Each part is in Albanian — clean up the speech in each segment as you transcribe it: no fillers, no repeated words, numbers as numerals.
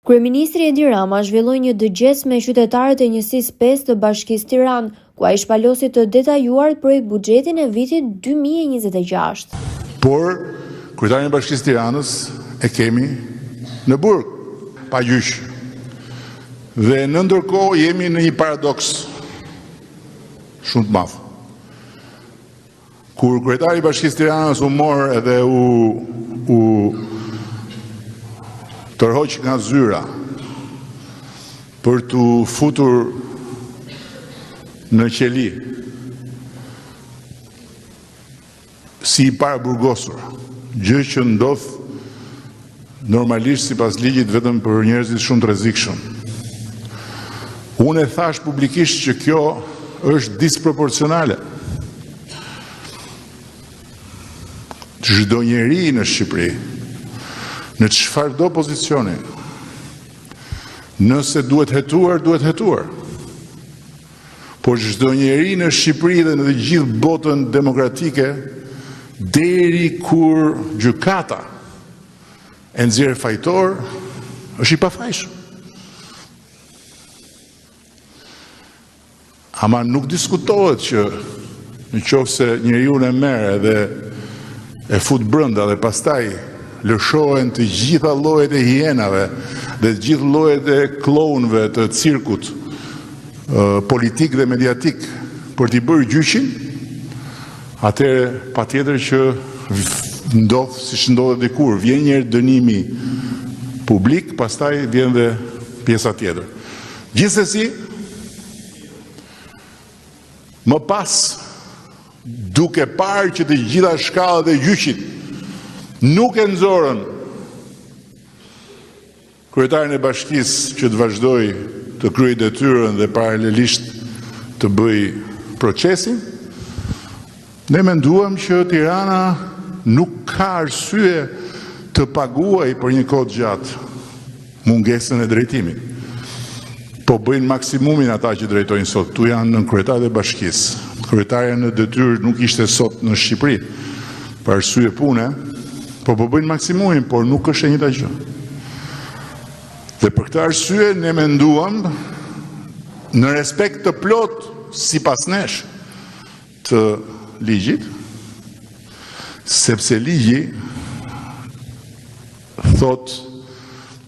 Kryeministri Edi Rama zhvilloi një dëgjes me qytetarët e njësisë 5 të Bashkisë Tiranë, ku ai shpalosi të detajuar projekt buxhetin e vitit 2026. Por kryetarin e Bashkisë Tiranës e kemi në burg, pa gjyq. Dhe në ndërkohë jemi në një paradoks shumë të madh. Kur kryetari i Bashkisë Tiranës u mor edhe u tërhoq nga zyra për të futur në qeli si i para burgosur, gjë që ndodh normalisht sipas ligjit vetëm për njerëzit shumë të rrezikshëm. Unë e thash publikisht që kjo është disproporcionale. Çdo njeri në Shqipëri, në çfarëdo pozicioni, nëse duhet hetuar, duhet hetuar. Por çdo njeri në Shqipëri dhe në të gjithë botën demokratike, deri kur gjykata e nxjerr fajtor, është i pafajshëm. Ama nuk diskutohet që nëse njeriu e merr dhe e fut brenda dhe pastaj lëshohen të gjitha llojet e hienave dhe të gjithë llojet e klounëve të cirkut politik dhe mediatik për t'i bërë gjyqin, atëherë patjetër që ndodh siç ndodhet dikur, vjen një dënimi publik, pastaj vjen dhe pjesa tjetër. Gjithsesi, më pas, duke parë që të gjitha shkallët e gjyqit nuk e nxorën kryetarin e bashkisë që të vazhdoi të kryejë detyrën dhe paralelisht të bëj procesin, ne menduam që Tirana nuk ka arsye të paguaj për një kohë gjatë mungesën e drejtimit. Po bëjnë maksimumin ata që drejtojnë sot. Tu janë në kryetarët e bashkisë. Kryetarja në detyrë nuk ishte sot në Shqipëri për arsye pune, po bëjnë maksimumin, por nuk është e njëjta gjë. Dhe për këtë arsye ne menduam në respekt të plot sipas nesh të ligjit, sepse ligji thot,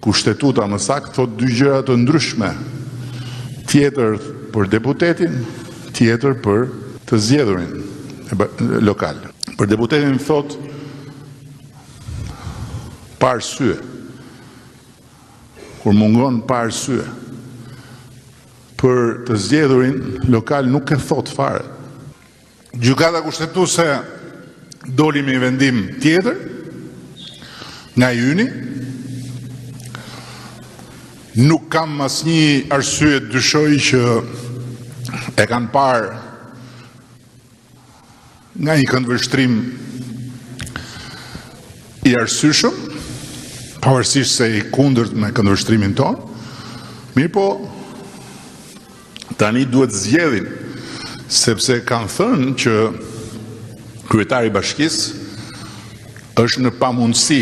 kushtetuta më saktë thot dy gjëra të ndryshme. Tjetër për deputetin, tjetër për të zgjedhurin lokal. Për deputetin thot pa arsye. Kur mungon pa arsye. Për të zgjedhurin lokal nuk e thot fare. Gjykata kushtetuese doli me vendim tjetër nga Jyni. Nuk kam asnjë arsye të dyshoj që e kanë parë nga një këndvështrim i arsyeshëm, pavarësisht se i kundërt me këndvështrimin tonë, mirë po tani duhet zgjedhin, sepse kanë thënë që kryetari i bashkisë është në pamundësi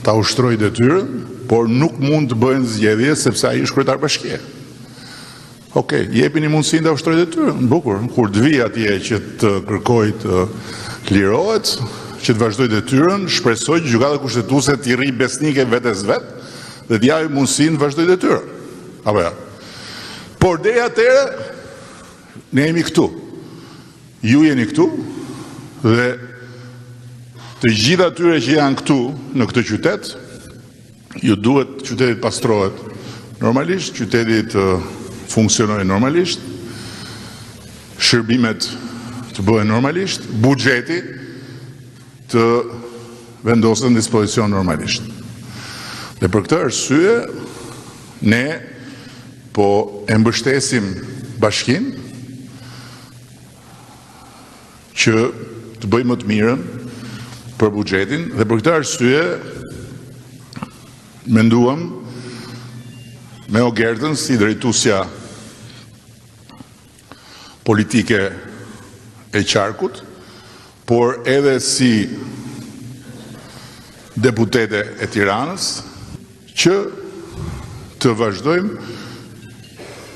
ta ushtrojë detyrën, por nuk mund të bëhen zgjedhje sepse ai është kryetar bashkie. Okej, jepini mundësinë ta ushtrojë detyrën, bukur. Kur të vi atje që të kërkojë të lirohet, që të vazhdojë detyrën, shpresoj që gjykata kushtetuese t'i rri besnike vetes vet dhe t'i japë mundësinë të vazhdojë detyrën. Apo ja. Por deri atëherë ne jemi këtu. Ju jeni këtu dhe të gjitha atyre që janë këtu në këtë qytet, ju duhet qytetit pastrohet normalisht, qytetit funksionojë normalisht, shërbimet të bëhen normalisht, buxheti të vendoset në dispozicion normalisht. Dhe për këtë arsye, ne po e mbështesim bashkinë që të bëjë më të mirën për buxhetin dhe për këtë arsye menduam me Ogertën si drejtuesja politike e qarkut, por edhe si deputete e Tiranës, që të vazhdojmë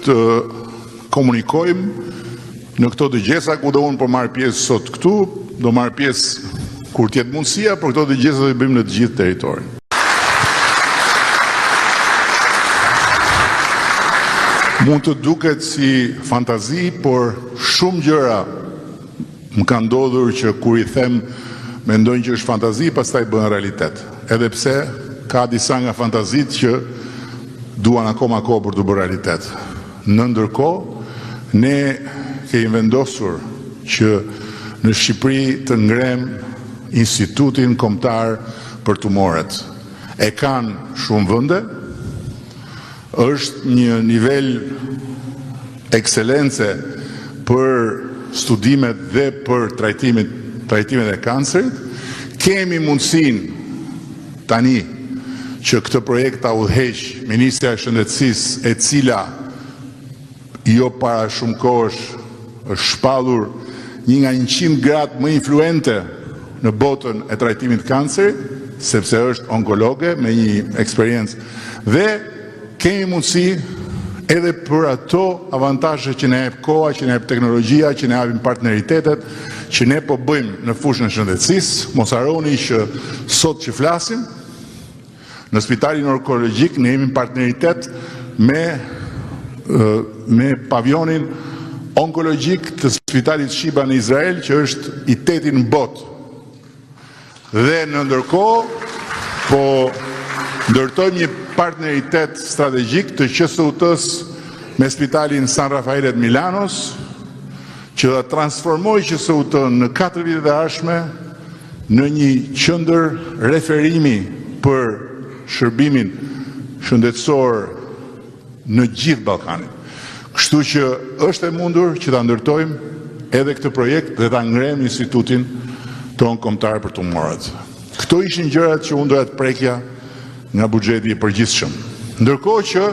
të komunikojmë në këto dëgjesa ku do unë po marr pjesë sot këtu, do marr pjesë kur tjetë mundësia, por këto dëgjesa do i bëjmë në të gjithë territorin. Mund të duket si fantazi, por shumë gjëra më kanë ndodhur që kur i them mendojnë që është fantazi, pastaj bën realitet. Edhe pse ka disa nga fantazit që duan akoma kohë për të bërë realitet. Në ndërkohë, ne kemi vendosur që në Shqipëri të ngrem Institutin Kombëtar për Tumoret. E kanë shumë vende, është një nivel ekselence për studimet dhe për trajtimet e kancerit. Kemi mundësinë tani që këtë projekt ta udhëheq Ministrja e Shëndetësisë, e cila jo para shumë kohësh është shpallur një nga 100 gratë më influente në botën e trajtimit kancerit, sepse është onkologe me një eksperiencë, dhe kemi mundësi edhe për ato avantazhe që ne jep koha, që ne jep teknologjia, që ne japin partneritetet, që ne po bëjmë në fushën e shëndetësisë. Mos harroni që sot që flasim, në spitalin onkologjik ne jemi partneritet me pavionin onkologjik të spitalit Shiba në Izrael, që është i 8 në botë. Dhe në ndërkohë, po ndërtojmë një partneritet strategjik të QSUT-s me spitalin San Rafaelet Milanos, që da transformoj QSUT në 4 vitet e ardhshme në një qendër referimi për shërbimin shëndetësor në gjithë Ballkanin. Kështu që është e mundur që ta ndërtojmë edhe këtë projekt dhe ta ngrem Institutin ton kombëtar për tumoret. Këto ishin gjërat që unë doja të prekja nga buxheti i përgjithshëm. Ndërkohë që